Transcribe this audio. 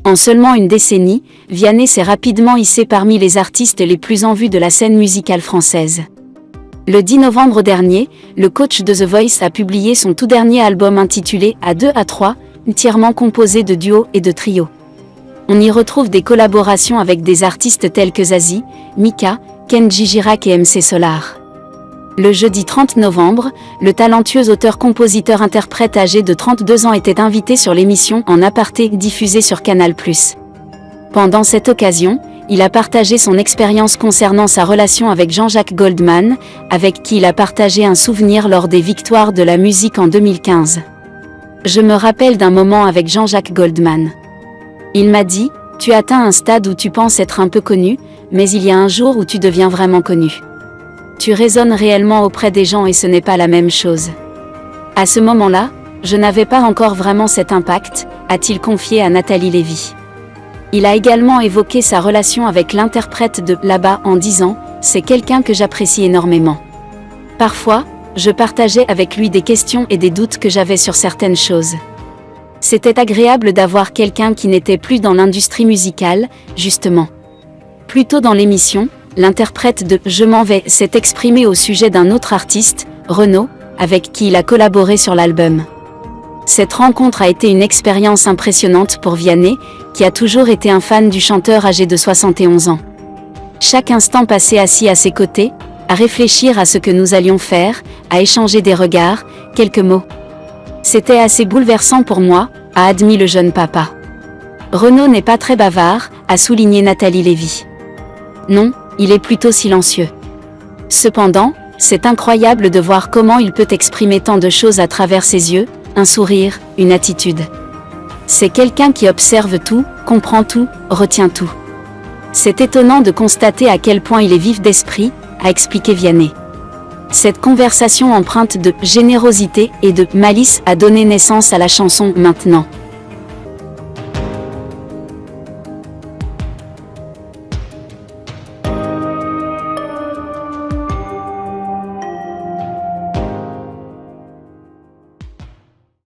En seulement une décennie, Vianney s'est rapidement hissé parmi les artistes les plus en vue de la scène musicale française. Le 10 novembre dernier, le coach de The Voice a publié son tout dernier album intitulé À 2 à 3, entièrement composé de duos et de trios. On y retrouve des collaborations avec des artistes tels que Zazie, Mika, Kenji Girac et MC Solar. Le jeudi 30 novembre, le talentueux auteur-compositeur-interprète âgé de 32 ans était invité sur l'émission En Aparté diffusée sur Canal+. Pendant cette occasion, il a partagé son expérience concernant sa relation avec Jean-Jacques Goldman, avec qui il a partagé un souvenir lors des Victoires de la musique en 2015. Je me rappelle d'un moment avec Jean-Jacques Goldman. Il m'a dit, « Tu atteins un stade où tu penses être un peu connu, mais il y a un jour où tu deviens vraiment connu. Tu résonnes réellement auprès des gens et ce n'est pas la même chose. » À ce moment-là, je n'avais pas encore vraiment cet impact, a-t-il confié à Nathalie Lévy. Il a également évoqué sa relation avec l'interprète de Là-bas en disant « C'est quelqu'un que j'apprécie énormément. Parfois, je partageais avec lui des questions et des doutes que j'avais sur certaines choses. C'était agréable d'avoir quelqu'un qui n'était plus dans l'industrie musicale, justement. » Plus tôt dans l'émission, l'interprète de « Je m'en vais » s'est exprimé au sujet d'un autre artiste, Renaud, avec qui il a collaboré sur l'album. Cette rencontre a été une expérience impressionnante pour Vianney, qui a toujours été un fan du chanteur âgé de 71 ans. Chaque instant passé assis à ses côtés, à réfléchir à ce que nous allions faire, à échanger des regards, quelques mots. C'était assez bouleversant pour moi, a admis le jeune papa. Renaud n'est pas très bavard, a souligné Nathalie Lévy. Non, il est plutôt silencieux. Cependant, c'est incroyable de voir comment il peut exprimer tant de choses à travers ses yeux, un sourire, une attitude. C'est quelqu'un qui observe tout, comprend tout, retient tout. C'est étonnant de constater à quel point il est vif d'esprit, a expliqué Vianney. Cette conversation empreinte de générosité et de malice a donné naissance à la chanson Maintenant.